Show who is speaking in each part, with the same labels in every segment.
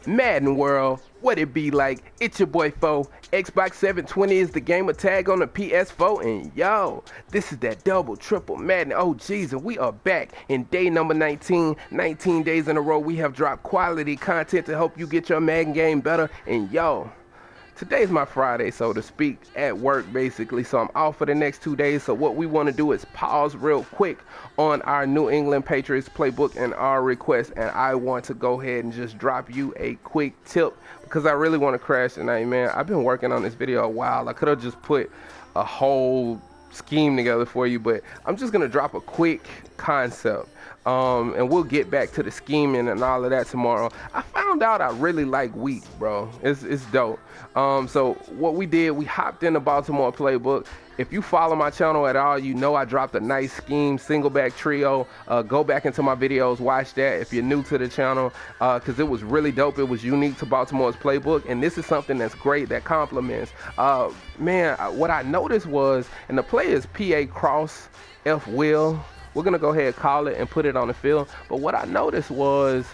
Speaker 1: Madden World, what it be like? It's your boy Fo. Xbox 720 is the gamer tag on the PS4, and yo, this is that double, triple Madden OGs, and we are back in day number 19. 19 days in a row, we have dropped quality content to help you get your Madden game better, and yo, today's my Friday, so to speak, at work basically. So I'm off for the next 2 days. So what we want to do is pause real quick on our New England Patriots playbook and our request. And I want to go ahead and just drop you a quick tip because I really want to crash tonight, man. I've been working on this video a while. I could have just put a whole scheme together for you, but I'm just gonna drop a quick concept, and we'll get back to the scheming and all of that tomorrow. I found out I really like weak, bro. It's dope. So what we did, we hopped in the Baltimore playbook. If you follow my channel at all, you know I dropped a nice scheme, single back trio. Go back into my videos, watch that if you're new to the channel, because it was really dope. It was unique to Baltimore's playbook, and this is something that's great that complements. Man, what I noticed was, and the play is PA cross F will. We're gonna go ahead and call it and put it on the field. But what I noticed was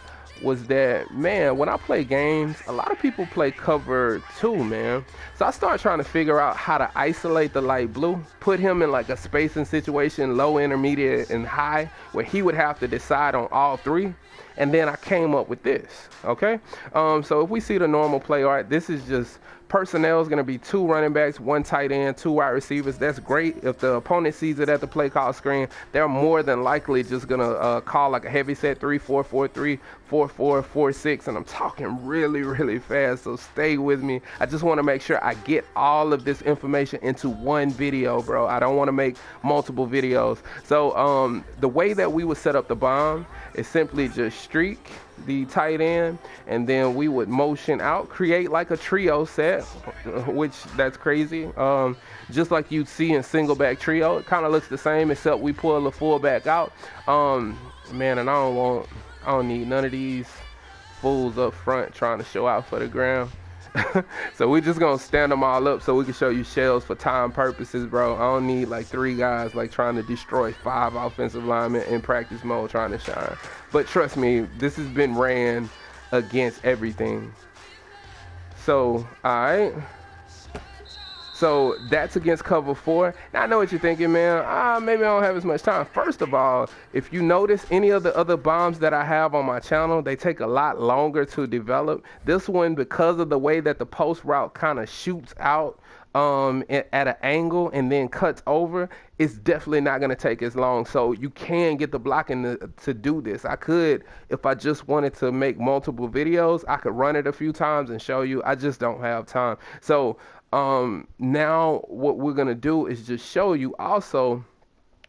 Speaker 1: that, man, when I play games, a lot of people play cover 2, man. So I started trying to figure out how to isolate the light blue, put him in like a spacing situation, low, intermediate, and high, where he would have to decide on all 3. And then I came up with this, okay? So if we see the normal play art, this is just personnel is going to be 2 running backs, 1 tight end, 2 wide receivers. That's great. If the opponent sees it at the play call screen, they're more than likely just going to call like a heavy set 3-4-4-3, 4-4-4-6, and I'm talking really, really fast, so stay with me. I just want to make sure I get all of this information into one video, bro. I don't want to make multiple videos. So the way that we would set up the bomb is simply just streak the tight end, and then we would motion out, create like a trio set, which that's crazy, just like you'd see in single back trio. It kind of looks the same, except we pull the fullback out. Man, and I don't need none of these fools up front trying to show out for the gram. So we're just gonna stand them all up so we can show you shells for time purposes, bro. I don't need like 3 guys like trying to destroy 5 offensive linemen in practice mode trying to shine. But trust me, this has been ran against everything. So alright, so that's against cover 4. Now I know what you're thinking, man. Maybe I don't have as much time. First of all, if you notice any of the other bombs that I have on my channel, they take a lot longer to develop. This one, because of the way that the post route kind of shoots out at an angle and then cuts over, it's definitely not going to take as long. So you can get the blocking to do this. I could, if I just wanted to make multiple videos, I could run it a few times and show you. I just don't have time. So now what we're gonna do is just show you also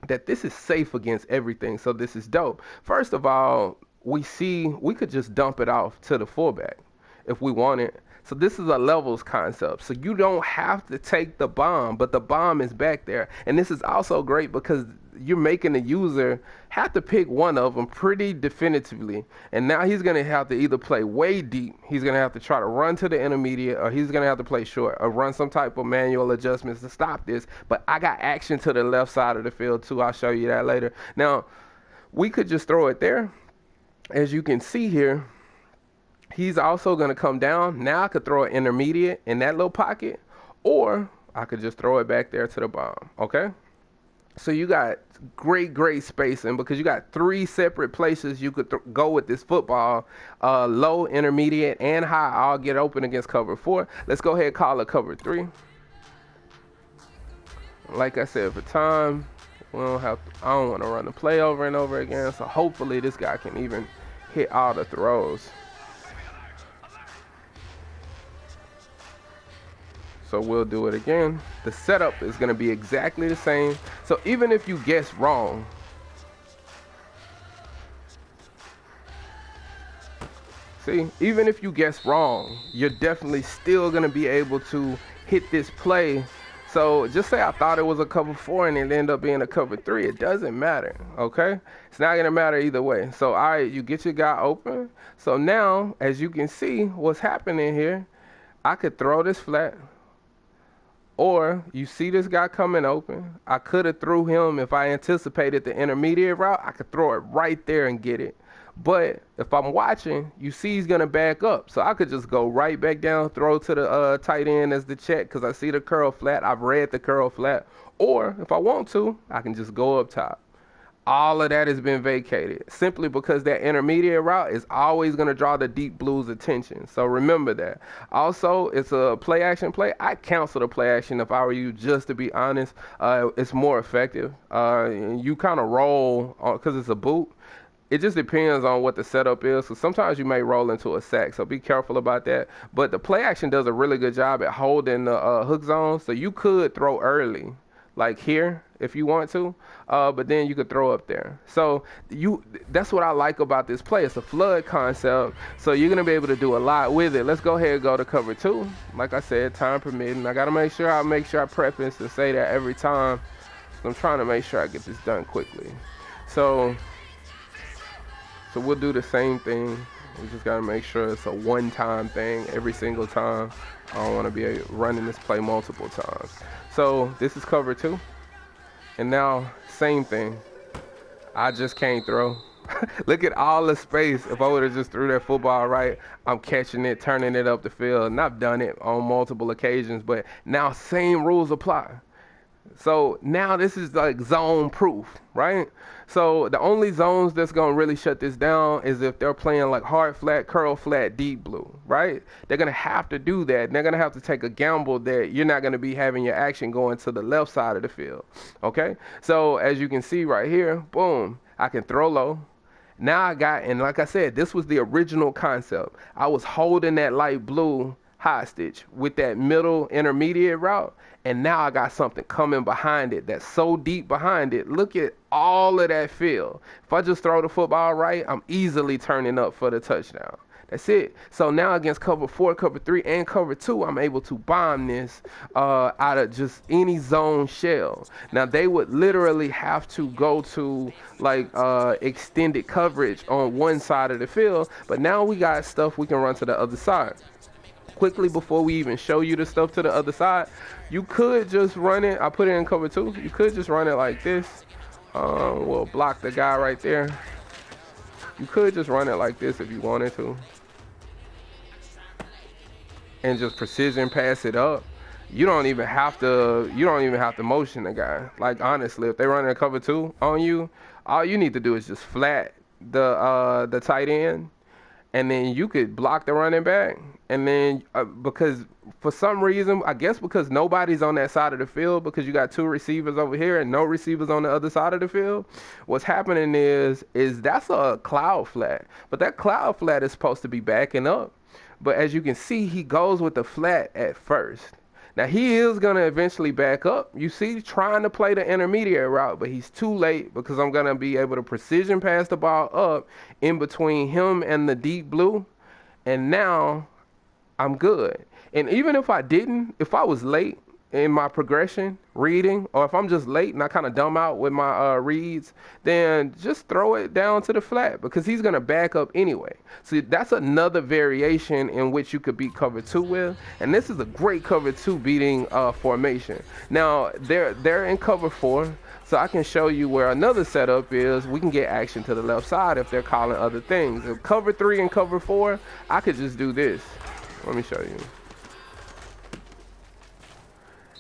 Speaker 1: that this is safe against everything. So this is dope. First of all, we could just dump it off to the fullback if we want it. So this is a levels concept. So you don't have to take the bomb, but the bomb is back there. And this is also great because you're making the user have to pick one of them pretty definitively. And now he's going to have to either play way deep, he's going to have to try to run to the intermediate, or he's going to have to play short or run some type of manual adjustments to stop this. But I got action to the left side of the field too. I'll show you that later. Now, we could just throw it there. As you can see here, he's also going to come down. Now I could throw an intermediate in that little pocket, or I could just throw it back there to the bomb, okay? So you got great spacing because you got 3 separate places you could go with this football. Low, intermediate, and high all get open against cover 4. Let's go ahead and call it cover 3. Like I said, for time, we don't have to, I don't want to run the play over and over again. So hopefully this guy can even hit all the throws. So we'll do it again. The setup is going to be exactly the same. So even if you guess wrong, even if you guess wrong, you're definitely still going to be able to hit this play. So just say I thought it was a cover 4 and it ended up being a cover 3. It doesn't matter, okay? It's not going to matter either way. So all right, you get your guy open. So now, as you can see what's happening here, I could throw this flat. Or you see this guy coming open. I could have threw him if I anticipated the intermediate route. I could throw it right there and get it. But if I'm watching, you see he's gonna back up, so I could just go right back down, throw to the tight end as the check because I see the curl flat. I've read the curl flat, or if I want to, I can just go up top. All of that has been vacated simply because that intermediate route is always going to draw the deep blue's attention. So remember that. Also, it's a play action play. I cancel the play action if I were you, just to be honest. It's more effective. You kind of roll because it's a boot. It just depends on what the setup is. So sometimes you may roll into a sack, so be careful about that. But the play action does a really good job at holding the hook zone, so you could throw early, like here, if you want to, but then you could throw up there. So that's what I like about this play. It's a flood concept, so you're gonna be able to do a lot with it. Let's go ahead and go to cover two. Like I said, time permitting. I gotta make sure I preface and say that every time. I'm trying to make sure I get this done quickly. So we'll do the same thing. We just gotta make sure it's a one-time thing every single time. I don't want to be running this play multiple times. So this is cover two. And now, same thing. I just can't throw. Look at all the space. If I would have just threw that football right, I'm catching it, turning it up the field. And I've done it on multiple occasions, but now same rules apply. So now this is like zone proof, right? So the only zones that's going to really shut this down is if they're playing like hard flat, curl flat, deep blue, right? They're going to have to do that. And they're going to have to take a gamble that you're not going to be having your action going to the left side of the field, okay? So as you can see right here, boom, I can throw low. Now I got, and like I said, this was the original concept. I was holding that light blue hostage with that middle intermediate route, and now I got something coming behind it that's so deep behind it. Look at all of that field. If I just throw the football right, I'm easily turning up for the touchdown. That's it. So now against cover 4, cover 3, and cover 2, I'm able to bomb this out of just any zone shell. Now they would literally have to go to like extended coverage on one side of the field, but now we got stuff we can run to the other side. Quickly, before we even show you the stuff to the other side, you could just run it. I put it in cover 2. You could just run it like this. We'll block the guy right there. You could just run it like this if you wanted to, and just precision pass it up. You don't even have to motion the guy. Like honestly, if they run in cover 2 on you, all you need to do is just flat the tight end, and then you could block the running back. And then because for some reason, I guess because nobody's on that side of the field, because you got 2 receivers over here and no receivers on the other side of the field, what's happening is that's a cloud flat. But that cloud flat is supposed to be backing up. But as you can see, he goes with the flat at first. Now he is going to eventually back up. You see, trying to play the intermediate route, but he's too late because I'm going to be able to precision pass the ball up in between him and the deep blue. And now I'm good. And even if I was late in my progression reading, or if I'm just late and I kind of dumb out with my reads, then just throw it down to the flat because he's going to back up anyway. So that's another variation in which you could beat cover 2 with. And this is a great cover 2 beating formation. Now they're in cover 4. So I can show you where another setup is. We can get action to the left side if they're calling other things. If cover 3 and cover 4, I could just do this. Let me show you.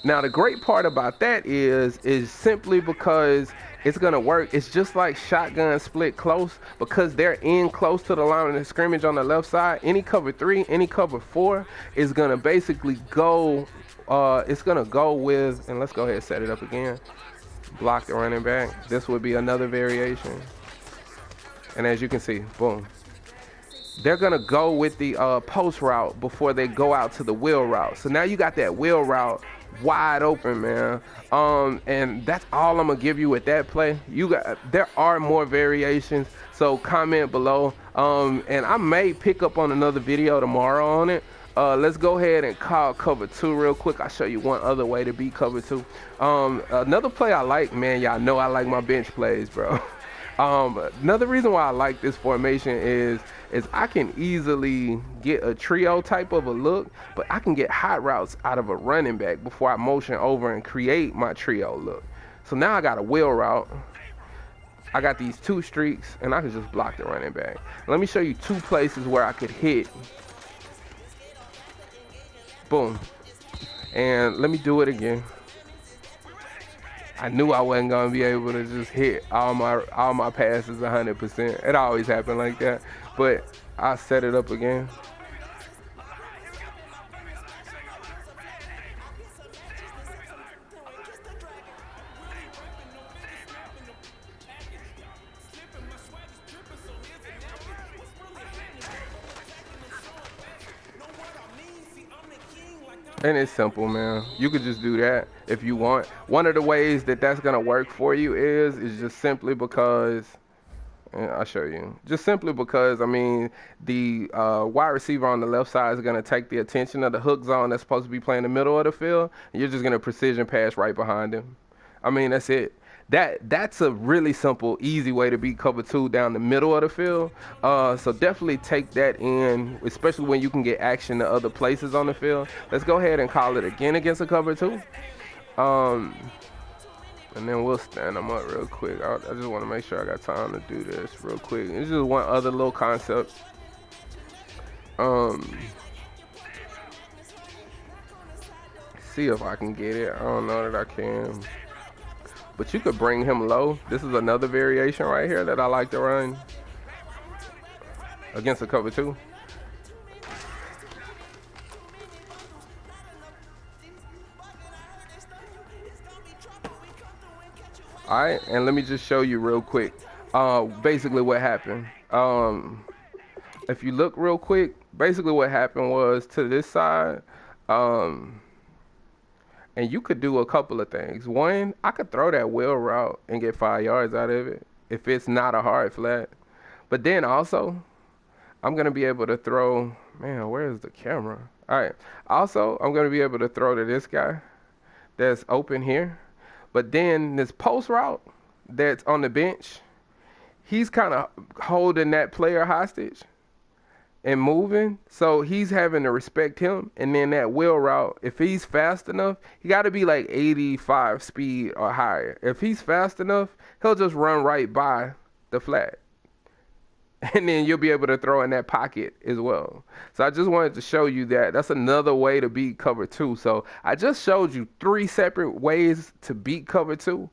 Speaker 1: Now the great part about that is simply because it's gonna work. It's just like shotgun split close, because they're in close to the line of scrimmage on the left side. Any cover 3, any cover 4 is gonna basically go. It's gonna go with, and let's go ahead and set it up again. Block the running back. This would be another variation. And as you can see, boom. They're going to go with the post route before they go out to the wheel route. So now you got that wheel route wide open, man. And that's all I'm going to give you with that play. There are more variations, so comment below. And I may pick up on another video tomorrow on it. Let's go ahead and call cover 2 real quick. I'll show you one other way to beat cover 2. Another play I like, man, y'all know I like my bench plays, bro. Another reason why I like this formation is I can easily get a trio type of a look, but I can get hot routes out of a running back before I motion over and create my trio look. So now I got a wheel route. I got these 2 streaks, and I can just block the running back. Let me show you 2 places where I could hit. Boom. And let me do it again. I knew I wasn't gonna be able to just hit all my passes 100%. It always happened like that, but I set it up again. And it's simple, man. You could just do that if you want. One of the ways that that's gonna work for you is just simply because, and I'll show you. Just simply because, I mean, the wide receiver on the left side is gonna take the attention of the hook zone that's supposed to be playing the middle of the field, and you're just gonna precision pass right behind him. I mean, that's it. That's a really simple, easy way to beat cover 2 down the middle of the field. So definitely take that in, especially when you can get action to other places on the field. Let's go ahead and call it again against a cover 2. And then we'll stand them up real quick. I just want to make sure I got time to do this real quick. It's just one other little concept. See if I can get it. I don't know that I can. But you could bring him low. This is another variation right here that I like to run against a cover 2. All right, and let me just show you real quick basically what happened. If you look real quick, basically what happened was to this side, and you could do a couple of things. One, I could throw that wheel route and get 5 yards out of it if it's not a hard flat. But then also, I'm going to be able to throw, man, where's the camera? All right. Also, I'm going to be able to throw to this guy that's open here. But then this post route that's on the bench, he's kind of holding that player hostage and moving, so he's having to respect him. And then that wheel route, if he's fast enough, he got to be like 85 speed or higher. If he's fast enough, he'll just run right by the flat, and then you'll be able to throw in that pocket as well. So I just wanted to show you that. That's another way to beat cover 2. So I just showed you 3 separate ways to beat cover 2.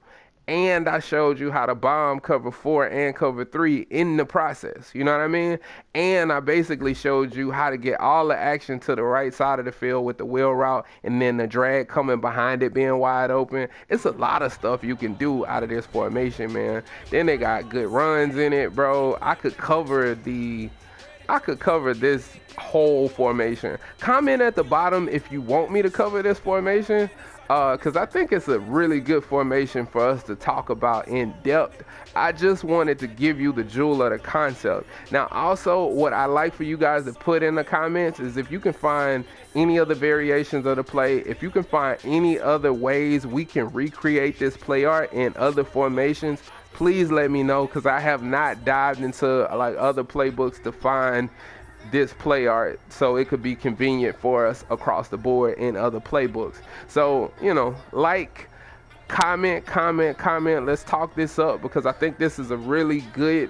Speaker 1: And I showed you how to bomb cover 4 and cover 3 in the process. You know what I mean? And I basically showed you how to get all the action to the right side of the field with the wheel route, and then the drag coming behind it being wide open. It's a lot of stuff you can do out of this formation, man. Then they got good runs in it, bro. I could cover this whole formation. Comment at the bottom if you want me to cover this formation, because I think it's a really good formation for us to talk about in depth. I just wanted to give you the jewel of the concept. Now, also, what I like for you guys to put in the comments is if you can find any other variations of the play, if you can find any other ways we can recreate this play art in other formations, please let me know, because I have not dived into like other playbooks to find this play art so it could be convenient for us across the board in other playbooks. So, you know, like, comment, let's talk this up, because I think this is a really good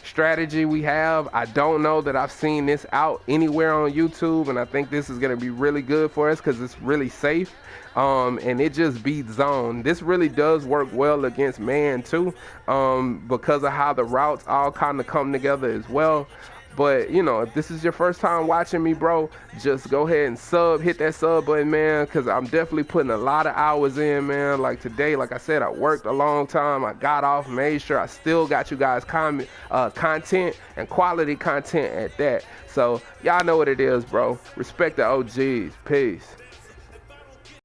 Speaker 1: strategy we have. I don't know that I've seen this out anywhere on YouTube, and I think this is going to be really good for us because it's really safe. And it just beats zone. This really does work well against man too, because of how the routes all kind of come together as well. But, you know, if this is your first time watching me, bro, just go ahead and hit that sub button, man, because I'm definitely putting a lot of hours in, man. Like today, like I said, I worked a long time. I got off, made sure I still got you guys content and quality content at that. So y'all know what it is, bro. Respect the OGs. Peace.